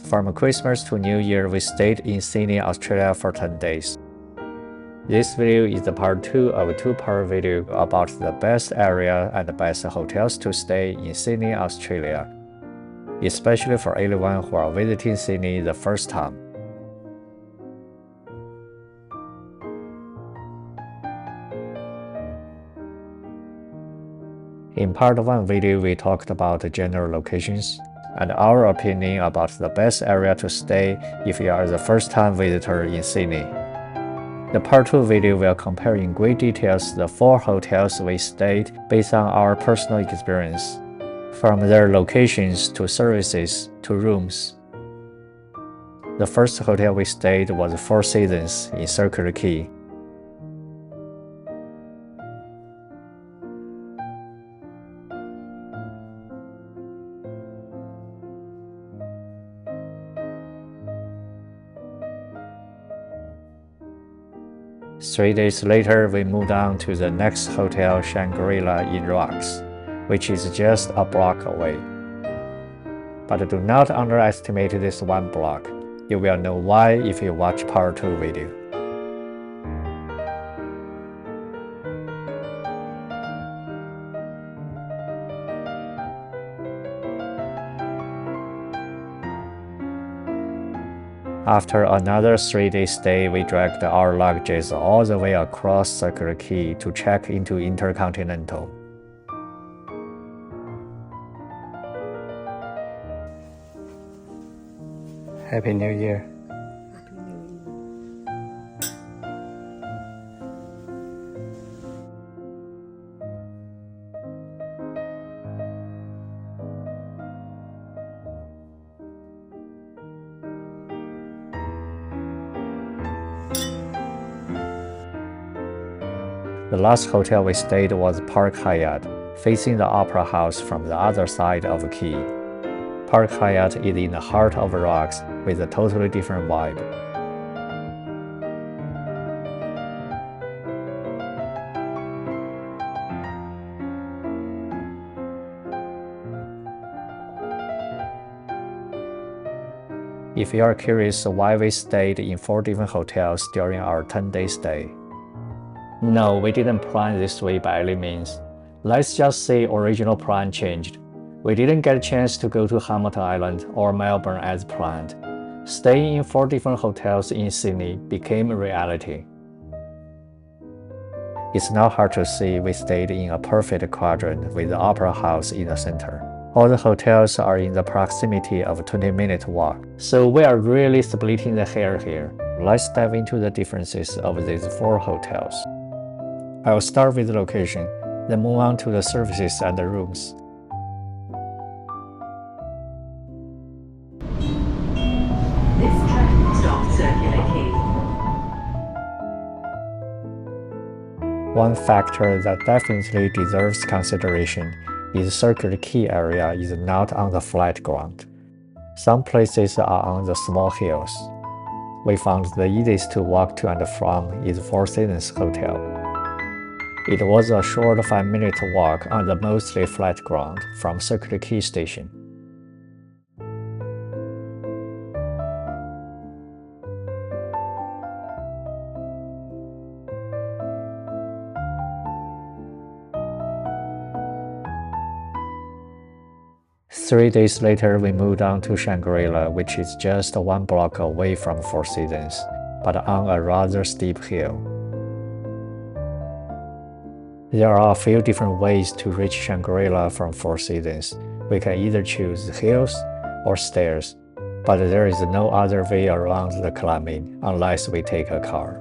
From Christmas to New Year, we stayed in Sydney, Australia for 10 days. This video is the part 2 of a 2-part video about the best area and the best hotels to stay in Sydney, Australia, especially for anyone who are visiting Sydney the first time. In part 1 video, we talked about the general locations and our opinion about the best area to stay if you are the first-time visitor in Sydney. The part 2 video will compare in great details the 4 hotels we stayed based on our personal experience, from their locations to services to rooms. The first hotel we stayed was Four Seasons in Circular Quay. Three days later, we moved on to the next hotel, Shangri-La in Waltz, which is just a block away. But do not underestimate this one block. You will know why if you watch part 2 video. After another 3-day stay, we dragged our luggages all the way across Circular Quay to check into Intercontinental. Happy New Year. The last hotel we stayed was Park Hyatt, facing the Opera House from the other side of the quay. Park Hyatt is in the heart of rocks with a totally different vibe. If you are curious why we stayed in 4 different hotels during our 10-day stay, no, we didn't plan this way by any means. Let's just say original plan changed. We didn't get a chance to go to Hamilton Island or Melbourne as planned. Staying in 4 different hotels in Sydney became a reality. It's not hard to see we stayed in a perfect quadrant with the Opera House in the center. All the hotels are in the proximity of a 20-minute walk, so we are really splitting the hair here. Let's dive into the differences of these 4 hotels. I'll start with the location, then move on to the services and the rooms. This train stops Circular Quay. One factor that definitely deserves consideration is Circular Quay area is not on the flat ground. Some places are on the small hills. We found the easiest to walk to and from is Four Seasons Hotel. It was a short 5-minute walk on the mostly flat ground from Circular Quay station. Three days later, we moved on to Shangri-La, which is just 1 block away from Four Seasons, but on a rather steep hill. There are a few different ways to reach Shangri-La from Four Seasons. We can either choose hills or stairs, but there is no other way around the climbing unless we take a car.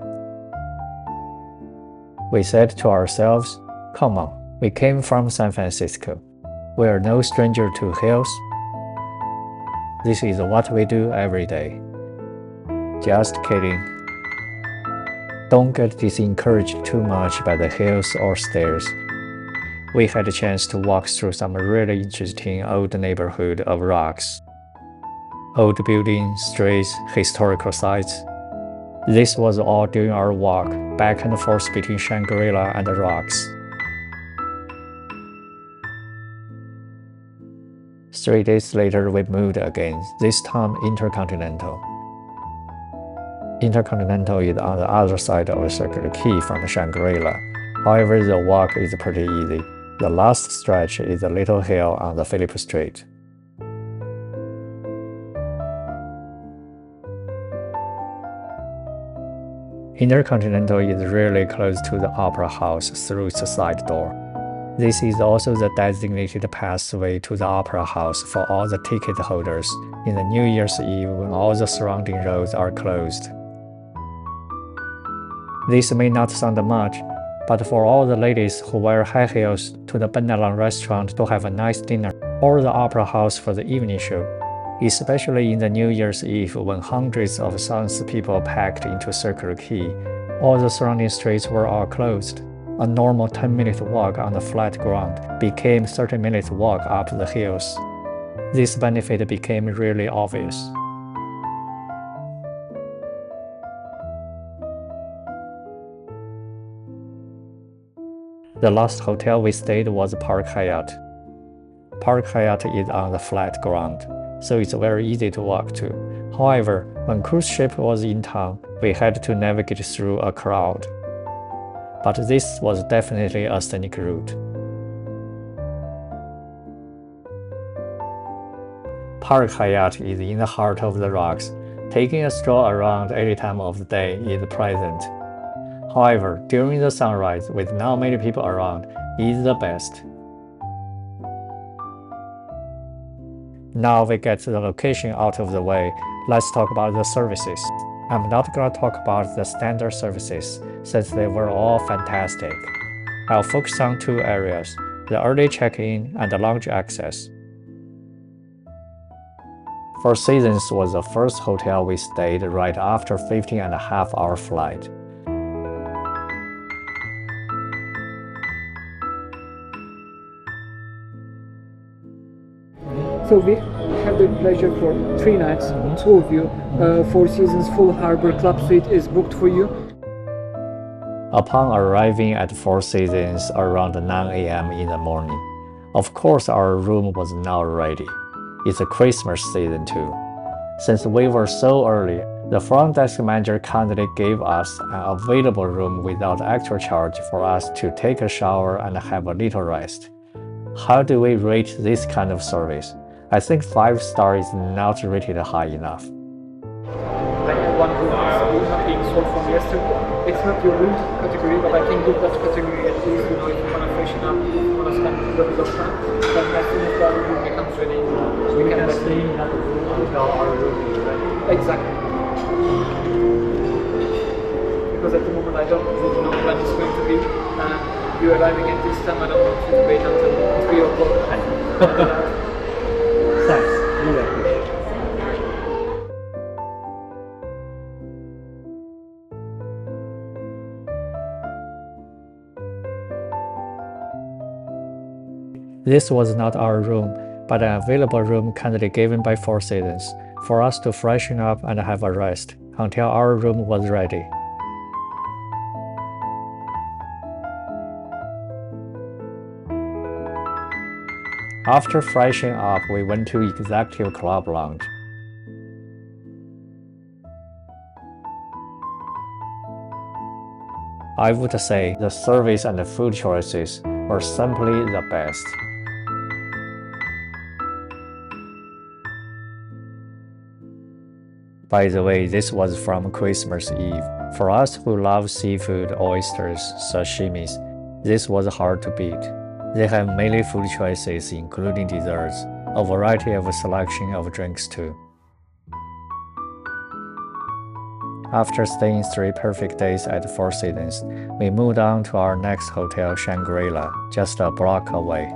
We said to ourselves, come on, we came from San Francisco. We are no stranger to hills. This is what we do every day. Just kidding. Don't get disencouraged too much by the hills or stairs. We had a chance to walk through some really interesting old neighborhood of rocks. Old buildings, streets, historical sites. This was all during our walk back and forth between Shangri-La and the rocks. 3 days later, we moved again, this time Intercontinental. Intercontinental is on the other side of the Circular Quay from Shangri-La. However, the walk is pretty easy. The last stretch is a little hill on the Phillip Street. Intercontinental is really close to the Opera House through its side door. This is also the designated pathway to the Opera House for all the ticket holders in the New Year's Eve when all the surrounding roads are closed. This may not sound much, but for all the ladies who wear high heels to the Benelong restaurant to have a nice dinner, or the Opera House for the evening show, especially in the New Year's Eve when hundreds of thousands of people packed into Circular Quay, all the surrounding streets were all closed. A normal 10-minute walk on the flat ground became 30-minute walk up the hills. This benefit became really obvious. The last hotel we stayed was Park Hyatt. Park Hyatt is on the flat ground, so it's very easy to walk to. However, when cruise ship was in town, we had to navigate through a crowd. But this was definitely a scenic route. Park Hyatt is in the heart of the rocks. Taking a stroll around any time of the day is pleasant. However, during the sunrise, with not many people around, is the best. Now we get the location out of the way, let's talk about the services. I'm not gonna talk about the standard services, since they were all fantastic. I'll focus on 2 areas, the early check-in and the lounge access. Four Seasons was the first hotel we stayed right after 15.5-hour flight. So we have the pleasure for 3 nights, 2 of you. Four Seasons Full Harbor Club Suite is booked for you. Upon arriving at Four Seasons around 9 a.m. in the morning, of course our room was not ready. It's a Christmas season too. Since we were so early, the front desk manager kindly gave us an available room without extra charge for us to take a shower and have a little rest. How do we rate this kind of service? I think 5 stars is not rated high enough. I have one room not being sold from yesterday. It's not your room category, but I can give that category at least, if you want to freshen up, if you want to spend a little bit of time. Then as soon as the room becomes ready, we can stay in that room until our room is ready. Exactly. Because at the moment I don't really know when it's going to be. You arriving at this time, I don't want you to wait until 3 o'clock. Thanks, really appreciate it. This was not our room, but an available room kindly given by Four Seasons for us to freshen up and have a rest until our room was ready. After freshening up, we went to Executive Club Lounge. I would say the service and the food choices were simply the best. By the way, this was from Christmas Eve. For us who love seafood, oysters, sashimis, this was hard to beat. They have many food choices, including desserts, a variety of selection of drinks too. After staying 3 perfect days at Four Seasons, we moved on to our next hotel, Shangri-La, just a block away.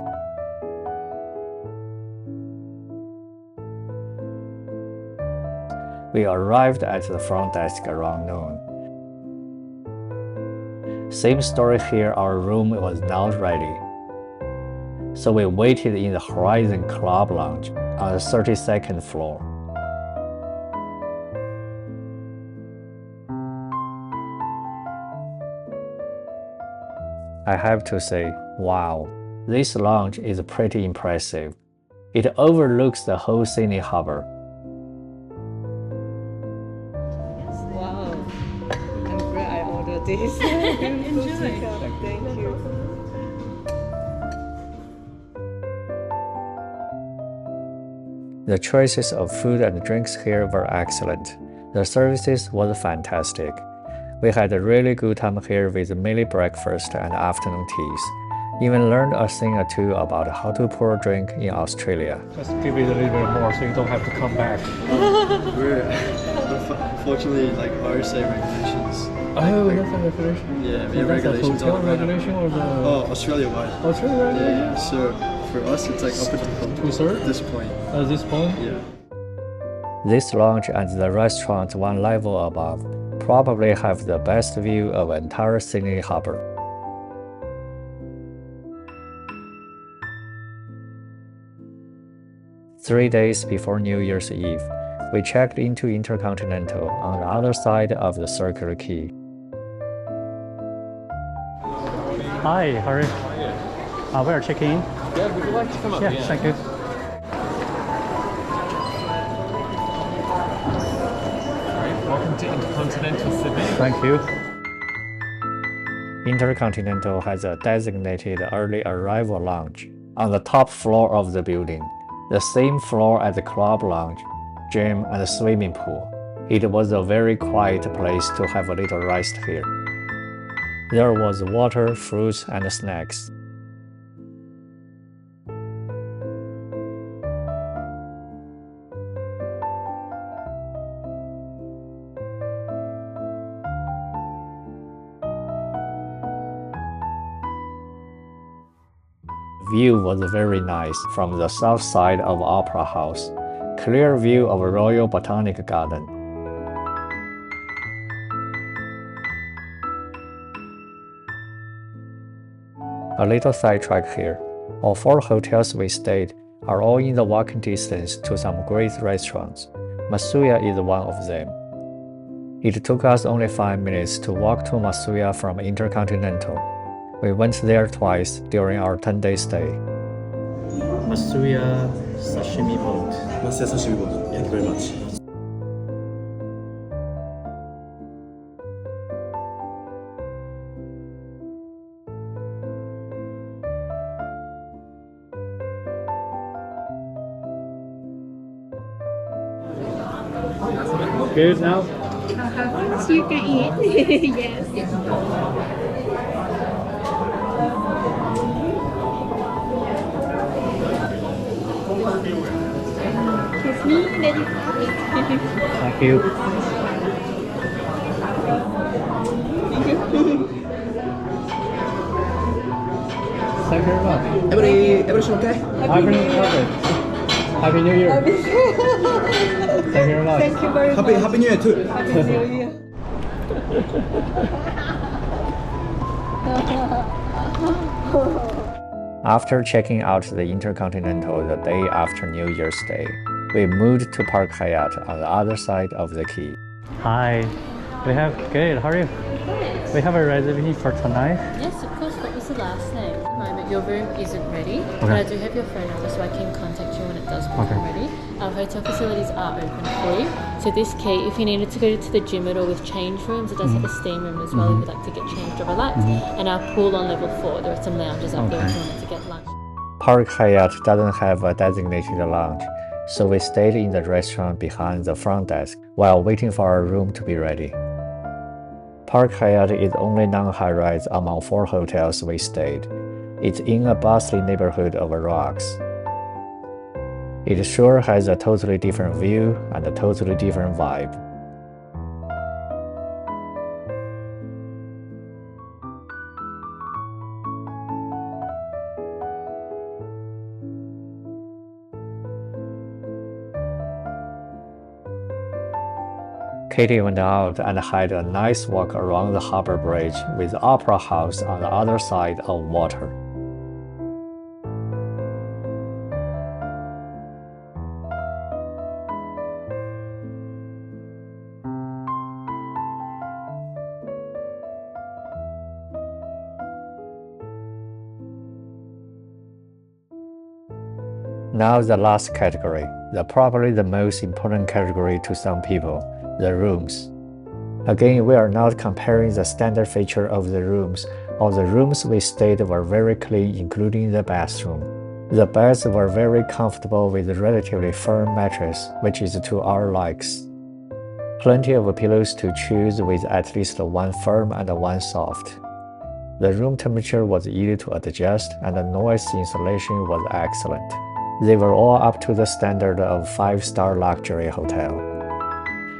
We arrived at the front desk around noon. Same story here, our room was not ready. So we waited in the Horizon Club Lounge on the 32nd floor. I have to say, wow, this lounge is pretty impressive. It overlooks the whole Sydney Harbour. Wow, I'm glad I ordered this. Enjoy. Thank you. The choices of food and drinks here were excellent. The services was fantastic. We had a really good time here with mainly breakfast and afternoon teas. Even learned a thing or two about how to pour a drink in Australia. Just give it a little bit more so you don't have to come back. We're unfortunately like RSA regulations. Oh, that's a regulation? Yeah, we have That's a regulations hotel on regulation or the Australia-wide. Australia regulation? Yeah, so for us it's like up until this point. At this point? Yeah. This lounge and the restaurant one level above probably have the best view of entire Sydney Harbour. Three days before New Year's Eve, we checked into Intercontinental on the other side of the Circular Quay. Hi, how are you? We are checking in. Yeah, would you like to come up? Yeah, thank you. Welcome to Intercontinental Sydney. Thank you. Intercontinental has a designated early arrival lounge on the top floor of the building, the same floor as the club lounge, gym, and swimming pool. It was a very quiet place to have a little rest here. There was water, fruits, and snacks. View was very nice from the south side of Opera House. Clear view of Royal Botanic Garden. A little sidetrack here. All 4 hotels we stayed are all in the walking distance to some great restaurants. Masuya is one of them. It took us only 5 minutes to walk to Masuya from Intercontinental. We went there twice during our 10-day stay. Masuya sashimi boat. Masuya sashimi boat. Thank you very much. Good now? So you can eat. Yes. Kiss me, lady. Thank you. Thank you very much. Everybody's okay? Happy New Year. Thank you very much. Thank you very much. Happy New Year too. Happy New Year. After checking out the Intercontinental the day after New Year's Day, we moved to Park Hyatt on the other side of the quay. Hi. We have good. How are you? We have a reservation for tonight. Yes, of course. What was the last name? At the moment, your room isn't ready, but I do have your phone number so I can contact you when it does become ready. Our hotel facilities are open for you. So this key, if you needed to go to the gym at all with change rooms, it does have a steam room as well if you'd like to get changed or relaxed. And our pool on level 4, there are some lounges up there if you wanted to get lunch. Park Hyatt doesn't have a designated lounge, so we stayed in the restaurant behind the front desk while waiting for our room to be ready. Park Hyatt is only non-high-rise among 4 hotels we stayed. It's in a bustling neighborhood of rocks. It sure has a totally different view and a totally different vibe. Katie went out and had a nice walk around the harbor bridge with Opera House on the other side of water. Now the last category, probably the most important category to some people, the rooms. Again, we are not comparing the standard feature of the rooms. All the rooms we stayed were very clean, including the bathroom. The beds were very comfortable with a relatively firm mattress, which is to our likes. Plenty of pillows to choose with at least one firm and one soft. The room temperature was easy to adjust and the noise insulation was excellent. They were all up to the standard of 5-star luxury hotel.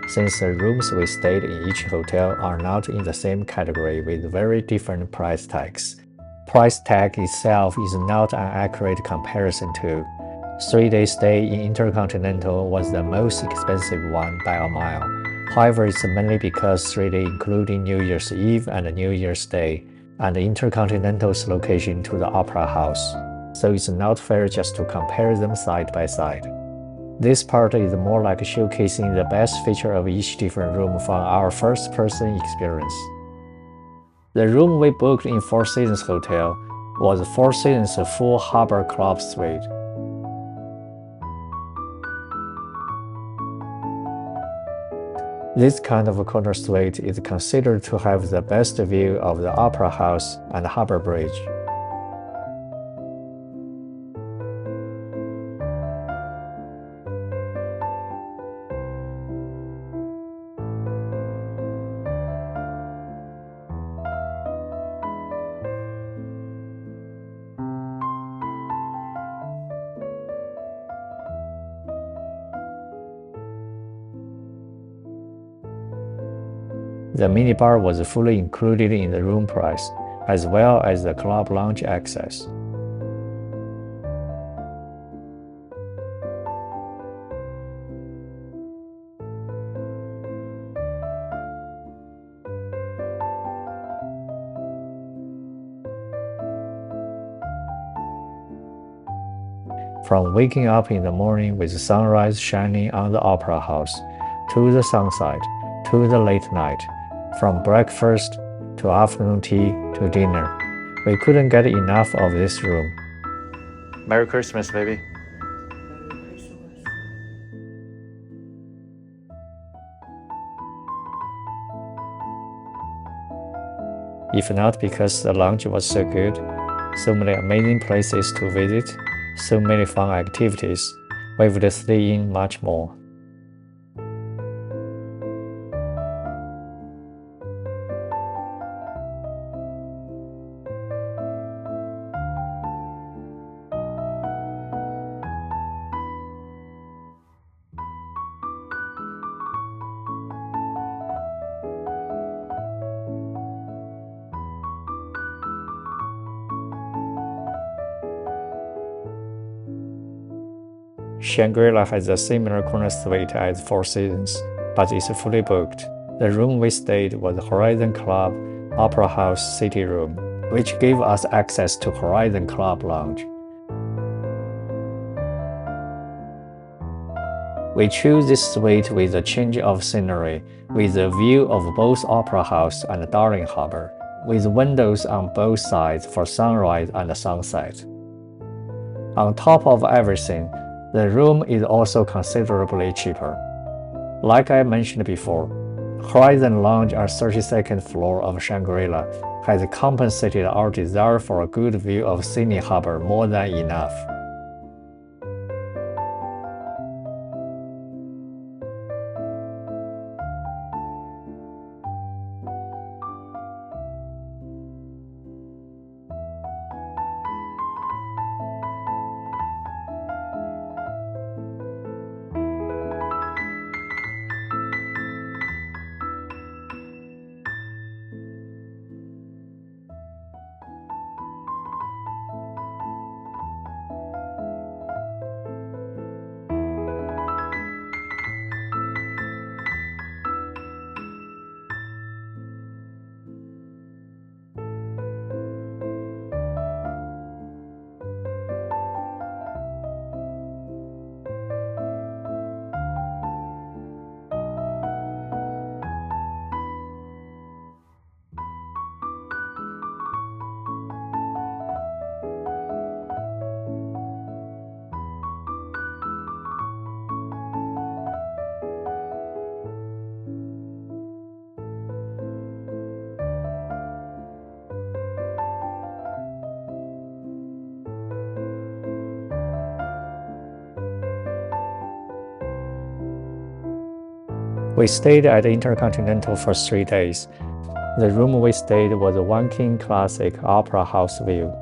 Since the rooms we stayed in each hotel are not in the same category with very different price tags, price tag itself is not an accurate comparison to. 3-day stay in Intercontinental was the most expensive one by a mile. However, it's mainly because 3-day including New Year's Eve and New Year's Day, and Intercontinental's location to the Opera House. So it's not fair just to compare them side by side. This part is more like showcasing the best feature of each different room from our first-person experience. The room we booked in Four Seasons Hotel was Four Seasons Full Harbor Club Suite. This kind of corner suite is considered to have the best view of the Opera House and Harbor Bridge. The minibar was fully included in the room price, as well as the club lounge access. From waking up in the morning with the sunrise shining on the Opera House, to the sunset, to the late night, from breakfast to afternoon tea to dinner, we couldn't get enough of this room. Merry Christmas, baby. If not because the lounge was so good, so many amazing places to visit, so many fun activities, we would stay in much more. Shangri-La has a similar corner suite as Four Seasons, but it's fully booked. The room we stayed was Horizon Club Opera House City Room, which gave us access to Horizon Club Lounge. We chose this suite with a change of scenery, with a view of both Opera House and Darling Harbor, with windows on both sides for sunrise and sunset. On top of everything, the room is also considerably cheaper. Like I mentioned before, Horizon Lounge on 32nd floor of Shangri-La has compensated our desire for a good view of Sydney Harbor more than enough. We stayed at the Intercontinental for 3 days. The room we stayed was a One King Classic Opera House view.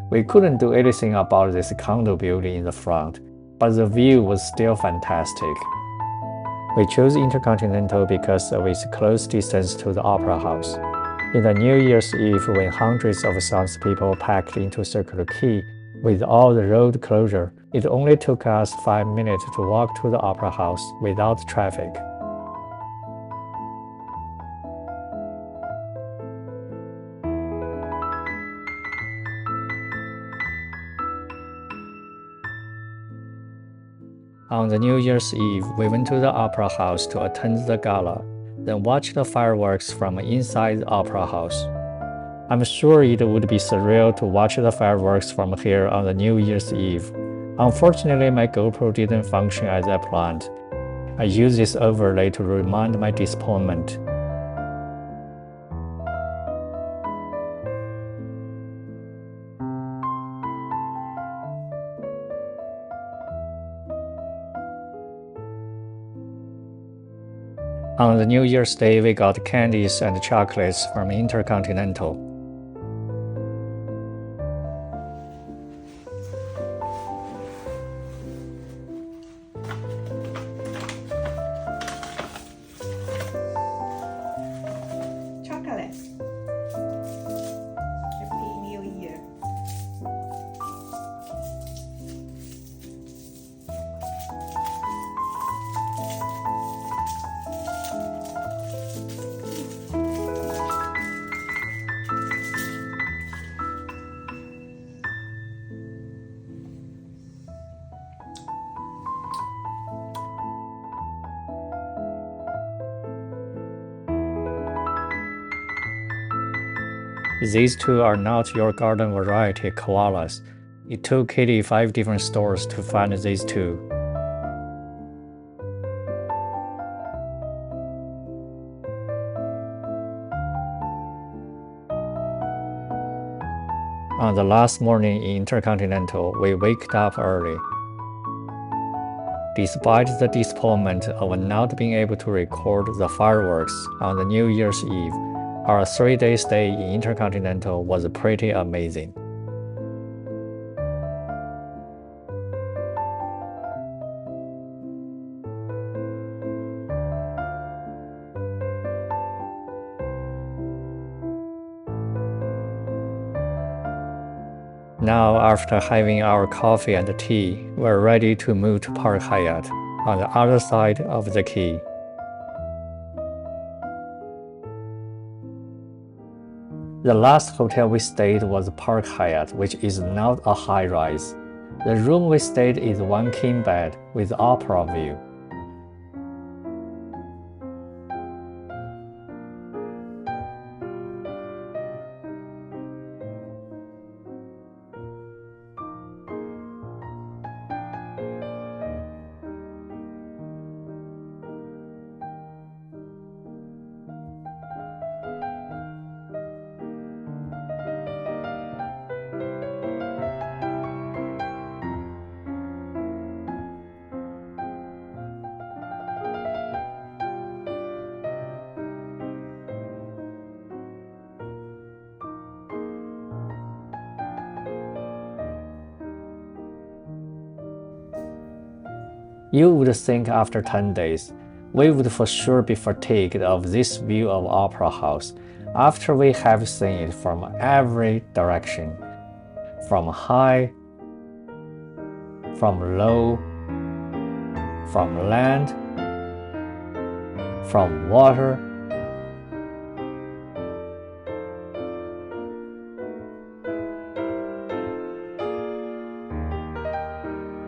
We couldn't do anything about this condo building in the front, but the view was still fantastic. We chose Intercontinental because of its close distance to the Opera House. In the New Year's Eve, when hundreds of townspeople packed into Circular Quay with all the road closure, it only took us 5 minutes to walk to the Opera House without traffic. On the New Year's Eve, we went to the Opera House to attend the gala, then watch the fireworks from inside the Opera House. I'm sure it would be surreal to watch the fireworks from here on the New Year's Eve. Unfortunately, my GoPro didn't function as I planned. I used this overlay to remind my disappointment. On the New Year's Day, we got candies and chocolates from Intercontinental. Chocolate. Happy New Year. These two are not your garden variety koalas. It took Kitty 5 different stores to find these two. On the last morning in Intercontinental, we waked up early. Despite the disappointment of not being able to record the fireworks on the New Year's Eve, our 3-day stay in Intercontinental was pretty amazing. Now, after having our coffee and tea, we're ready to move to Park Hyatt, on the other side of the quay. The last hotel we stayed was Park Hyatt, which is not a high-rise. The room we stayed is one king bed with opera view. You would think after 10 days, we would for sure be fatigued of this view of Opera House after we have seen it from every direction, from high, from low, from land, from water,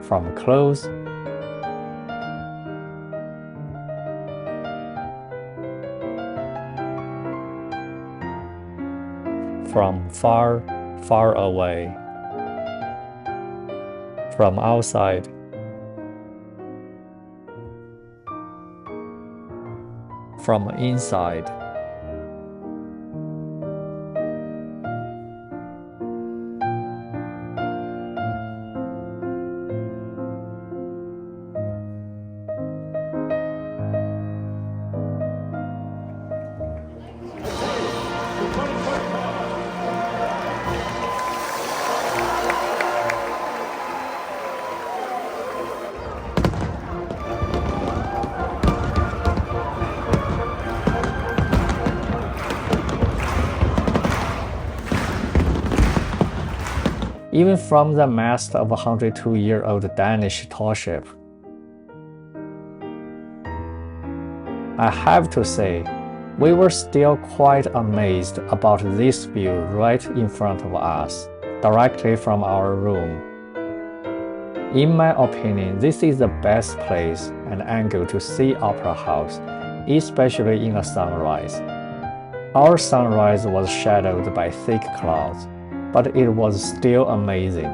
from close, from far, far away, from outside, from inside. Even from the mast of a 102-year-old Danish tall ship. I have to say, we were still quite amazed about this view right in front of us, directly from our room. In my opinion, this is the best place and angle to see Opera House, especially in a sunrise. Our sunrise was shadowed by thick clouds, but it was still amazing.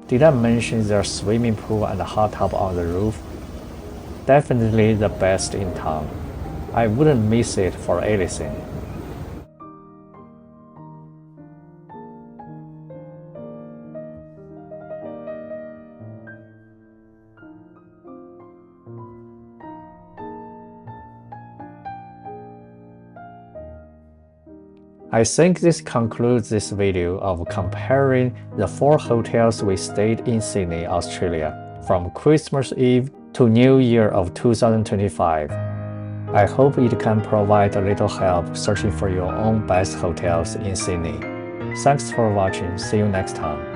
Did I mention their swimming pool and hot tub on the roof? Definitely the best in town. I wouldn't miss it for anything. I think this concludes this video of comparing the 4 hotels we stayed in Sydney, Australia, from Christmas Eve to New Year of 2025. I hope it can provide a little help searching for your own best hotels in Sydney. Thanks for watching. See you next time.